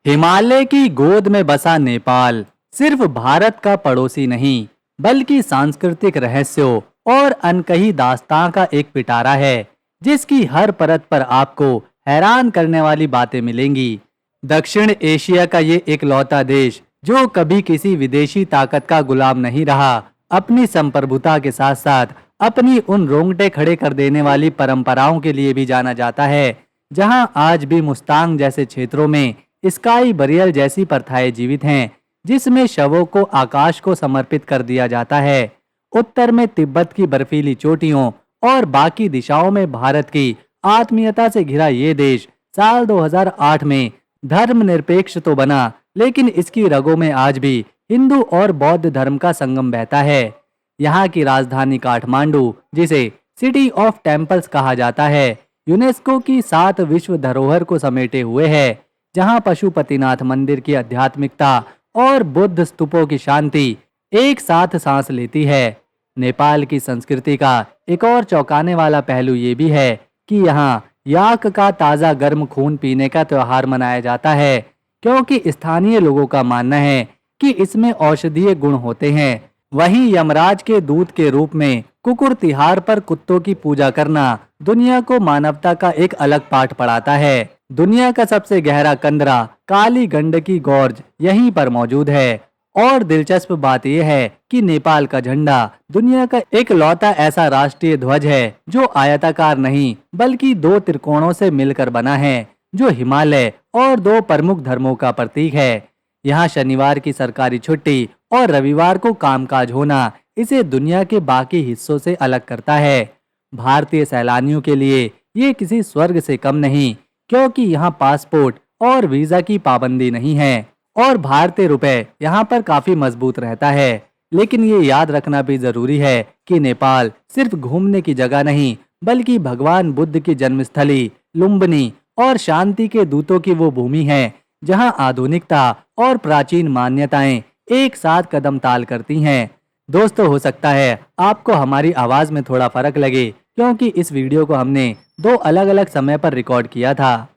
हिमालय की गोद में बसा नेपाल सिर्फ भारत का पड़ोसी नहीं, बल्कि सांस्कृतिक रहस्यों और अनकही दास्तां का एक पिटारा है, जिसकी हर परत पर आपको हैरान करने वाली बातें मिलेंगी। दक्षिण एशिया का ये इकलौता देश, जो कभी किसी विदेशी ताकत का गुलाम नहीं रहा, अपनी संप्रभुता के साथ साथ अपनी उन रोंगटे खड़े कर देने वाली परंपराओं के लिए भी जाना जाता है, जहां आज भी मुस्तांग जैसे क्षेत्रों में स्काई बरियल जैसी प्रथाएं जीवित हैं, जिसमें शवों को आकाश को समर्पित कर दिया जाता है। उत्तर में तिब्बत की बर्फीली चोटियों और बाकी दिशाओं में भारत की आत्मीयता से घिरा ये देश साल 2008 में धर्मनिरपेक्ष तो बना, लेकिन इसकी रगों में आज भी हिंदू और बौद्ध धर्म का संगम बहता है। यहाँ की राजधानी काठमांडू, जिसे सिटी ऑफ टेम्पल्स कहा जाता है, यूनेस्को की 7 विश्व धरोहर को समेटे हुए है, जहां पशुपतिनाथ मंदिर की आध्यात्मिकता और बुद्ध स्तूपों की शांति एक साथ सांस लेती है। नेपाल की संस्कृति का एक और चौंकाने वाला पहलू ये भी है कि यहाँ याक का ताज़ा गर्म खून पीने का त्योहार मनाया जाता है, क्योंकि स्थानीय लोगों का मानना है कि इसमें औषधीय गुण होते हैं। वहीं यमराज के दूत के रूप में कुकुर तिहार पर कुत्तों की पूजा करना दुनिया को मानवता का एक अलग पाठ पढ़ाता है। दुनिया का सबसे गहरा कंदरा काली गंडकी गॉर्ज यहीं पर मौजूद है। और दिलचस्प बात यह है कि नेपाल का झंडा दुनिया का एक लौता ऐसा राष्ट्रीय ध्वज है जो आयताकार नहीं, बल्कि 2 त्रिकोणों से मिलकर बना है, जो हिमालय और 2 प्रमुख धर्मों का प्रतीक है। यहाँ शनिवार की सरकारी छुट्टी और रविवार को कामकाज होना इसे दुनिया के बाकी हिस्सों से अलग करता है। भारतीय सैलानियों के लिए ये किसी स्वर्ग से कम नहीं, क्योंकि यहाँ पासपोर्ट और वीजा की पाबंदी नहीं है और भारतीय रुपए यहाँ पर काफी मजबूत रहता है। लेकिन ये याद रखना भी जरूरी है कि नेपाल सिर्फ घूमने की जगह नहीं, बल्कि भगवान बुद्ध की जन्मस्थली, लुम्बिनी और शांति के दूतों की वो भूमि है, जहाँ आधुनिकता और प्राचीन मान्यताएं एक साथ कदम ताल करती हैं। दोस्तों, हो सकता है आपको हमारी आवाज में थोड़ा फर्क लगे, क्योंकि इस वीडियो को हमने 2 अलग-अलग समय पर रिकॉर्ड किया था।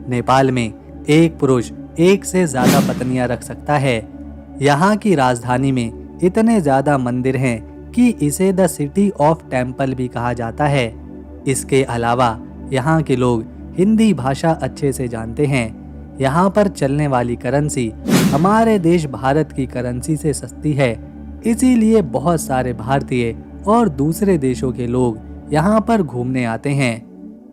नेपाल में एक पुरुष एक से ज्यादा पत्नियां रख सकता है। यहाँ की राजधानी में इतने ज्यादा मंदिर हैं कि इसे द सिटी ऑफ टेम्पल भी कहा जाता है। इसके अलावा यहाँ के लोग हिंदी भाषा अच्छे से जानते हैं। यहाँ पर चलने वाली करेंसी हमारे देश भारत की करेंसी से सस्ती है, इसीलिए बहुत सारे भारतीय और दूसरे देशों के लोग यहाँ पर घूमने आते हैं।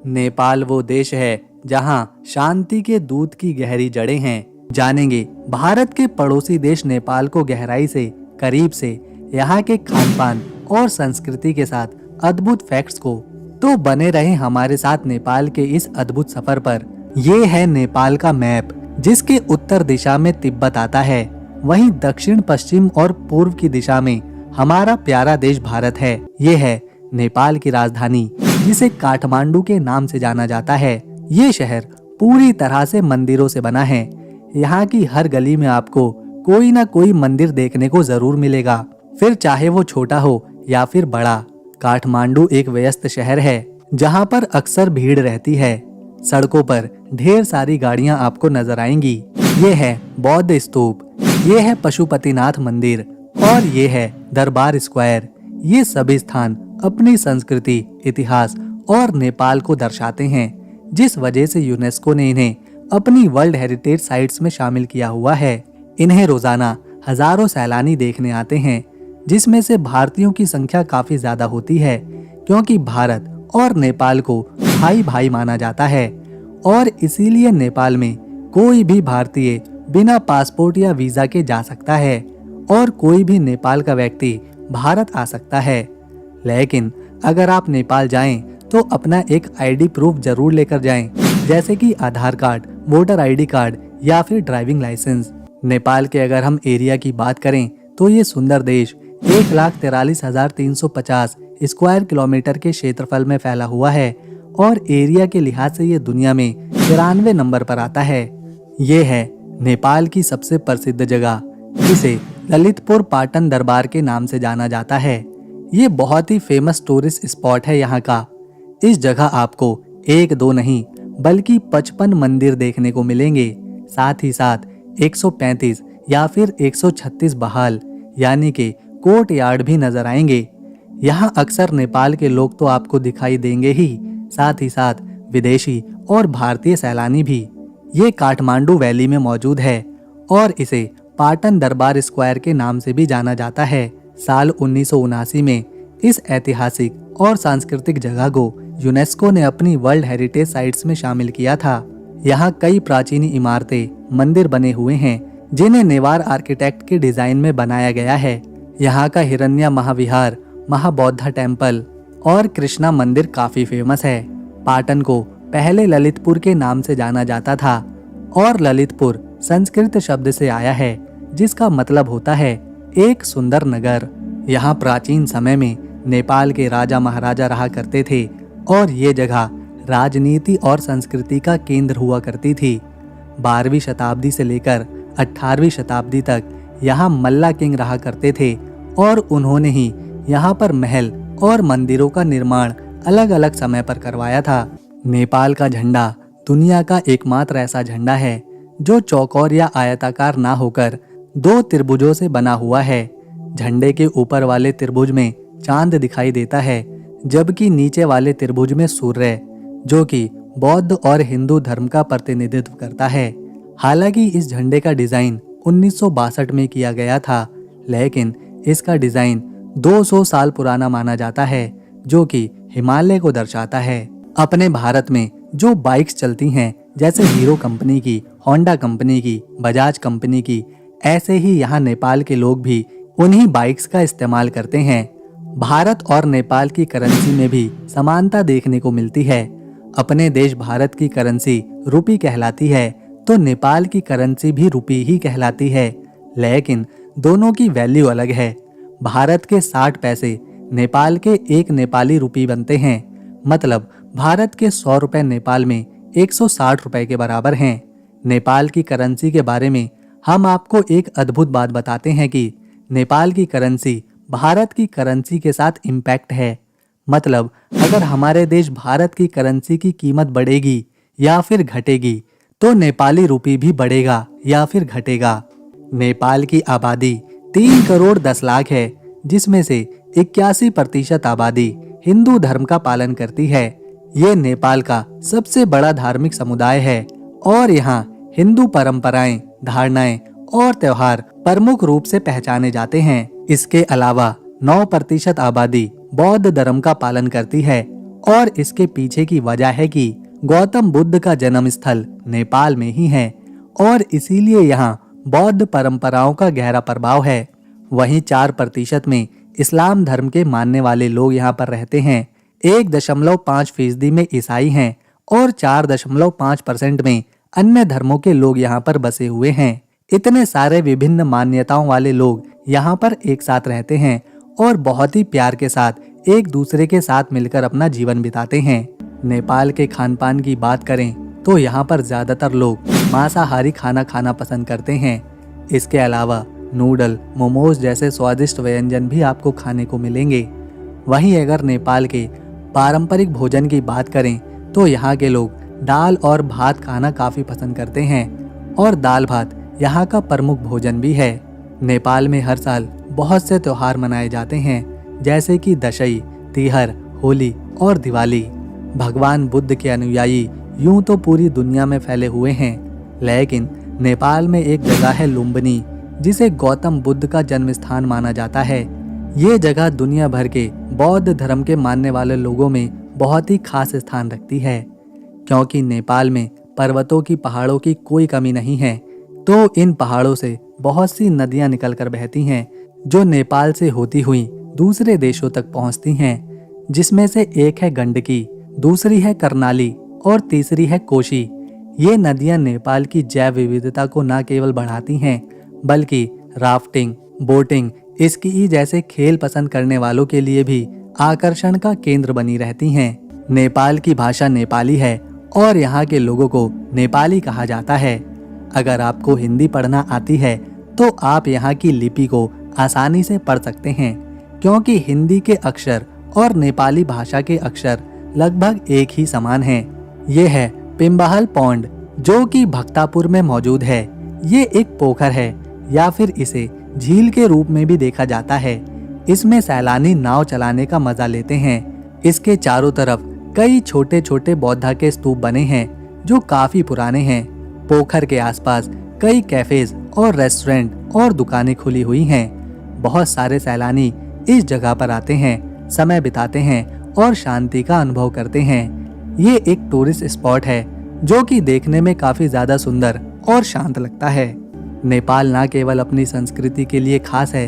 नेपाल वो देश है जहाँ शांति के दूत की गहरी जड़ें हैं। जानेंगे भारत के पड़ोसी देश नेपाल को गहराई से, करीब से, यहाँ के खानपान और संस्कृति के साथ अद्भुत फैक्ट्स को। तो बने रहें हमारे साथ नेपाल के इस अद्भुत सफर पर। ये है नेपाल का मैप, जिसके उत्तर दिशा में तिब्बत आता है, वहीं दक्षिण, पश्चिम और पूर्व की दिशा में हमारा प्यारा देश भारत है। ये है नेपाल की राजधानी, जिसे काठमांडू के नाम से जाना जाता है। ये शहर पूरी तरह से मंदिरों से बना है। यहाँ की हर गली में आपको कोई ना कोई मंदिर देखने को जरूर मिलेगा, फिर चाहे वो छोटा हो या फिर बड़ा। काठमांडू एक व्यस्त शहर है, जहाँ पर अक्सर भीड़ रहती है। सड़कों पर ढेर सारी गाड़ियाँ आपको नजर आएंगी। ये है बौद्ध स्तूप, ये है पशुपतिनाथ मंदिर और ये है दरबार स्क्वायर। ये सभी स्थान अपनी संस्कृति, इतिहास और नेपाल को दर्शाते हैं, जिस वजह से यूनेस्को ने इन्हें अपनी वर्ल्ड हेरिटेज साइट्स में शामिल किया हुआ है। इन्हें रोजाना हजारों सैलानी देखने आते हैं, जिसमें से भारतीयों की संख्या काफी ज्यादा होती है, क्योंकि भारत और नेपाल को भाई भाई माना जाता है और इसीलिए नेपाल में कोई भी भारतीय बिना पासपोर्ट या वीजा के जा सकता है और कोई भी नेपाल का व्यक्ति भारत आ सकता है। लेकिन अगर आप नेपाल जाएं तो अपना एक आईडी प्रूफ जरूर लेकर जाएं, जैसे कि आधार कार्ड, वोटर आईडी कार्ड या फिर ड्राइविंग लाइसेंस। नेपाल के अगर हम एरिया की बात करें तो ये सुंदर देश 1,43,350 स्क्वायर किलोमीटर के क्षेत्रफल में फैला हुआ है और एरिया के लिहाज से ये दुनिया में 93 नंबर पर आता है। ये है नेपाल की सबसे प्रसिद्ध जगह, जिसे ललितपुर पाटन दरबार के नाम से जाना जाता है। ये बहुत ही फेमस टूरिस्ट स्पॉट है यहाँ का। इस जगह आपको 1-2 नहीं, बल्कि 55 मंदिर देखने को मिलेंगे। साथ ही साथ 135 या फिर 136 बहाल यानी कि कोर्ट यार्ड भी नजर आएंगे। यहाँ अक्सर नेपाल के लोग तो आपको दिखाई देंगे ही, साथ ही साथ विदेशी और भारतीय सैलानी भी। ये काठमांडू वैली में मौजूद है और इसे पाटन दरबार स्क्वायर के नाम से भी जाना जाता है। साल 1979 में इस ऐतिहासिक और सांस्कृतिक जगह को यूनेस्को ने अपनी वर्ल्ड हेरिटेज साइट्स में शामिल किया था। यहाँ कई प्राचीन इमारतें, मंदिर बने हुए हैं जिन्हें नेवार आर्किटेक्ट के डिजाइन में बनाया गया है। यहाँ का हिरण्या महाविहार, महाबौद्धा टेम्पल और कृष्णा मंदिर काफी फेमस है। पाटन को पहले ललितपुर के नाम से जाना जाता था और ललितपुर संस्कृत शब्द से आया है जिसका मतलब होता है एक सुंदर नगर। यहाँ प्राचीन समय में नेपाल के राजा महाराजा रहा करते थे और ये जगह राजनीति और संस्कृति का केंद्र हुआ करती थी। 12वीं शताब्दी से लेकर 18वीं शताब्दी तक यहाँ मल्ला किंग रहा करते थे और उन्होंने ही यहाँ पर महल और मंदिरों का निर्माण अलग अलग समय पर करवाया था। नेपाल का झंडा दुनिया का एकमात्र ऐसा झंडा है जो चौकोर या आयताकार ना होकर 2 त्रिभुजों से बना हुआ है। झंडे के ऊपर वाले त्रिभुज में चांद दिखाई देता है, जबकि नीचे वाले त्रिभुज में सूर्य, जो कि बौद्ध और हिंदू धर्म का प्रतिनिधित्व करता है। हालांकि इस झंडे का डिजाइन 1962 में किया गया था, लेकिन इसका डिजाइन 200 साल पुराना माना जाता है, जो कि हिमालय को दर्शाता है। अपने भारत में जो बाइक्स चलती हैं, जैसे हीरो कंपनी की, होंडा कंपनी की, बजाज कंपनी की, ऐसे ही यहाँ नेपाल के लोग भी उन्हीं बाइक्स का इस्तेमाल करते हैं। भारत और नेपाल की करेंसी में भी समानता देखने को मिलती है। अपने देश भारत की करेंसी रुपी कहलाती है तो नेपाल की करेंसी भी रुपी ही कहलाती है, लेकिन दोनों की वैल्यू अलग है। भारत के 60 पैसे नेपाल के 1 नेपाली रुपी बनते हैं, मतलब भारत के 100 रुपए नेपाल में 160 रुपए के बराबर हैं। नेपाल की करेंसी के बारे में हम आपको एक अद्भुत बात बताते हैं कि नेपाल की करेंसी भारत की करेंसी के साथ इम्पैक्ट है। मतलब अगर हमारे देश भारत की करेंसी की कीमत बढ़ेगी या फिर घटेगी तो नेपाली रुपी भी बढ़ेगा या फिर घटेगा। नेपाल की आबादी 3 करोड़ 10 लाख है, जिसमें से 81% आबादी हिंदू धर्म का पालन करती है। ये नेपाल का सबसे बड़ा धार्मिक समुदाय है और यहाँ हिंदू परंपराएं, धारणाएं और त्योहार प्रमुख रूप से पहचाने जाते हैं। इसके अलावा 9% आबादी बौद्ध धर्म का पालन करती है और इसके पीछे की वजह है कि गौतम बुद्ध का जन्म स्थल नेपाल में ही है और इसीलिए यहाँ बौद्ध परंपराओं का गहरा प्रभाव है। वहीं 4% में इस्लाम धर्म के मानने वाले लोग यहाँ पर रहते हैं। 1.5% में ईसाई हैं और 4.5% में अन्य धर्मों के लोग यहाँ पर बसे हुए हैं। इतने सारे विभिन्न मान्यताओं वाले लोग यहाँ पर एक साथ रहते हैं और बहुत ही प्यार के साथ एक दूसरे के साथ मिलकर अपना जीवन बिताते हैं। नेपाल के खान पान की बात करें तो यहाँ पर ज्यादातर लोग मांसाहारी खाना खाना पसंद करते हैं। इसके अलावा नूडल, मोमोज जैसे स्वादिष्ट व्यंजन भी आपको खाने को मिलेंगे। वहीं अगर नेपाल के पारंपरिक भोजन की बात करें तो यहाँ के लोग दाल और भात खाना काफी पसंद करते हैं और दाल भात यहाँ का प्रमुख भोजन भी है। नेपाल में हर साल बहुत से त्योहार मनाए जाते हैं, जैसे कि दशई, तिहर, होली और दिवाली। भगवान बुद्ध के अनुयायी यूं तो पूरी दुनिया में फैले हुए हैं, लेकिन नेपाल में एक जगह है लुम्बिनी, जिसे गौतम बुद्ध का जन्म स्थान माना जाता है। ये जगह दुनिया भर के बौद्ध धर्म के मानने वाले लोगों में बहुत ही खास स्थान रखती है। क्योंकि नेपाल में पर्वतों की, पहाड़ों की कोई कमी नहीं है, तो इन पहाड़ों से बहुत सी नदियां निकलकर बहती हैं, जो नेपाल से होती हुई दूसरे देशों तक पहुंचती हैं, जिसमें से एक है गंडकी, दूसरी है कर्नाली और तीसरी है कोशी। ये नदियां नेपाल की जैव विविधता को न केवल बढ़ाती हैं, बल्कि राफ्टिंग, बोटिंग, स्की जैसे खेल पसंद करने वालों के लिए भी आकर्षण का केंद्र बनी रहती हैं। नेपाल की भाषा नेपाली है और यहाँ के लोगों को नेपाली कहा जाता है। अगर आपको हिंदी पढ़ना आती है तो आप यहाँ की लिपि को आसानी से पढ़ सकते हैं, क्योंकि हिंदी के अक्षर और नेपाली भाषा के अक्षर लगभग एक ही समान हैं। ये है पिम्बाहल पौंड, जो कि भक्तापुर में मौजूद है। ये एक पोखर है या फिर इसे झील के रूप में भी देखा जाता है। इसमें सैलानी नाव चलाने का मजा लेते हैं। इसके चारों तरफ कई छोटे छोटे बौद्ध के स्तूप बने हैं जो काफी पुराने हैं। पोखर के आसपास कई कैफेज और रेस्टोरेंट और दुकानें खुली हुई हैं। बहुत सारे सैलानी इस जगह पर आते हैं, समय बिताते हैं और शांति का अनुभव करते हैं। ये एक टूरिस्ट स्पॉट है जो कि देखने में काफी ज्यादा सुंदर और शांत लगता है। नेपाल न केवल अपनी संस्कृति के लिए खास है,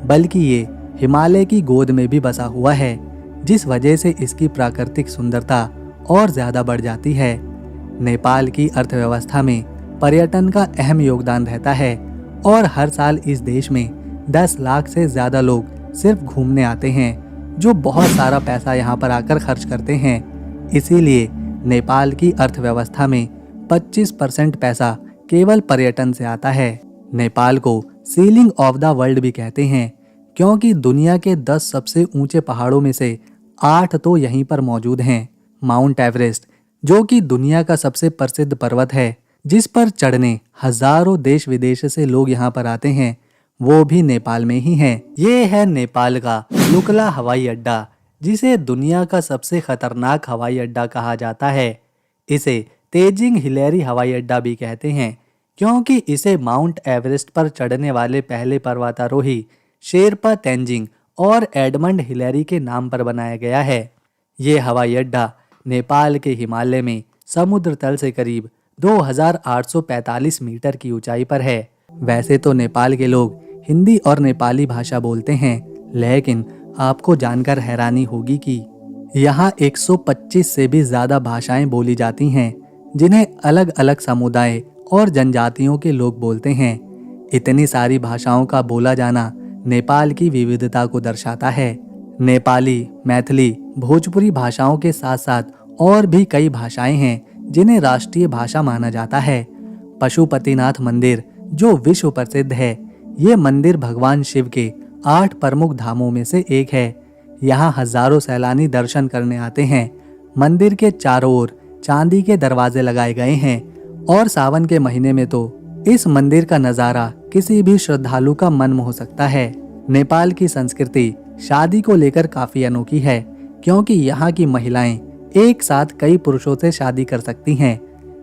बल्कि ये हिमालय की गोद में भी बसा हुआ है, जिस वजह से इसकी प्राकृतिक सुंदरता और ज्यादा बढ़ जाती है। नेपाल की अर्थव्यवस्था में पर्यटन का अहम योगदान रहता है और हर साल इस देश में 10 लाख से ज्यादा लोग सिर्फ घूमने आते हैं, जो बहुत सारा पैसा यहाँ पर आकर खर्च करते हैं। इसीलिए नेपाल की अर्थव्यवस्था में 25% पैसा केवल पर्यटन से आता है। नेपाल को सीलिंग ऑफ द वर्ल्ड भी कहते हैं, क्योंकि दुनिया के 10 सबसे ऊंचे पहाड़ों में से 8 तो यहीं पर मौजूद हैं। माउंट एवरेस्ट, जो कि दुनिया का सबसे प्रसिद्ध पर्वत है, जिस पर चढ़ने हजारों देश विदेश से लोग यहाँ पर आते हैं, वो भी नेपाल में ही है। ये है नेपाल का लुकला हवाई अड्डा, जिसे दुनिया का सबसे खतरनाक हवाई अड्डा कहा जाता है। इसे तेजिंग हिलेरी हवाई अड्डा भी कहते हैं, क्योंकि इसे माउंट एवरेस्ट पर चढ़ने वाले पहले पर्वतारोही शेरपा तेंजिंग और एडमंड हिलेरी के नाम पर बनाया गया है। ये हवाई अड्डा नेपाल के हिमालय में समुद्र तल से करीब 2845 मीटर की ऊंचाई पर है। वैसे तो नेपाल के लोग हिंदी और नेपाली भाषा बोलते हैं, लेकिन आपको जानकर हैरानी होगी कि यहाँ 125 से भी ज्यादा भाषाएं बोली जाती हैं, जिन्हें अलग अलग समुदाय और जनजातियों के लोग बोलते हैं। इतनी सारी भाषाओं का बोला जाना नेपाल की विविधता को दर्शाता है। नेपाली, मैथिली, भोजपुरी भाषाओं के साथ साथ और भी कई भाषाएं हैं जिन्हें राष्ट्रीय भाषा माना जाता है। पशुपतिनाथ मंदिर, जो विश्व प्रसिद्ध है, ये मंदिर भगवान शिव के 8 प्रमुख धामों में से एक है। यहाँ हजारों सैलानी दर्शन करने आते हैं। मंदिर के चारों ओर चांदी के दरवाजे लगाए गए हैं और सावन के महीने में तो इस मंदिर का नजारा किसी भी श्रद्धालु का मन मोह सकता है। नेपाल की संस्कृति शादी को लेकर काफी अनोखी है, क्योंकि यहाँ की महिलाएं एक साथ कई पुरुषों से शादी कर सकती हैं।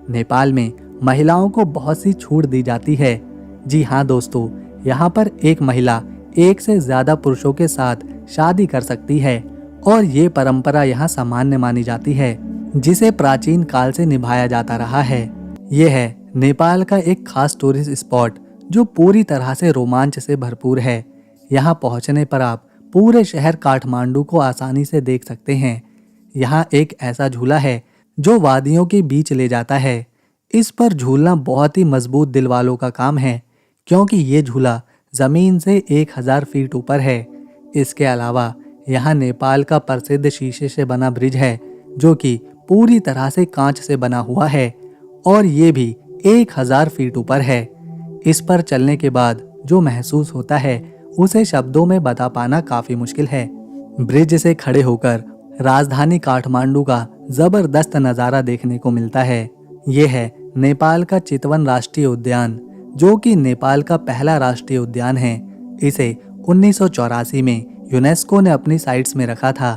नेपाल में महिलाओं को बहुत सी छूट दी जाती है। जी हाँ दोस्तों, यहाँ पर एक महिला एक से ज्यादा पुरुषों के साथ शादी कर सकती है और ये परंपरा यहाँ सामान्य मानी जाती है, जिसे प्राचीन काल से निभाया जाता रहा है। ये है नेपाल का एक खास टूरिस्ट स्पॉट जो पूरी तरह से रोमांच से भरपूर है। यहाँ पहुँचने पर आप पूरे शहर काठमांडू को आसानी से देख सकते हैं। यहाँ एक ऐसा झूला है जो वादियों के बीच ले जाता है। इस पर झूलना बहुत ही मजबूत दिल वालों का काम है, क्योंकि ये झूला जमीन से 1000 फीट ऊपर है। इसके अलावा यहाँ नेपाल का प्रसिद्ध शीशे से बना ब्रिज है, जो कि पूरी तरह से कांच से बना हुआ है और ये भी 1000 फीट ऊपर है। इस पर चलने के बाद जो महसूस होता है उसे शब्दों में बता पाना काफी मुश्किल है। ब्रिज से खड़े होकर राजधानी काठमांडू का जबरदस्त नज़ारा देखने को मिलता है। ये है नेपाल का चितवन राष्ट्रीय उद्यान, जो कि नेपाल का पहला राष्ट्रीय उद्यान है। इसे 1984 में यूनेस्को ने अपनी साइट्स में रखा था।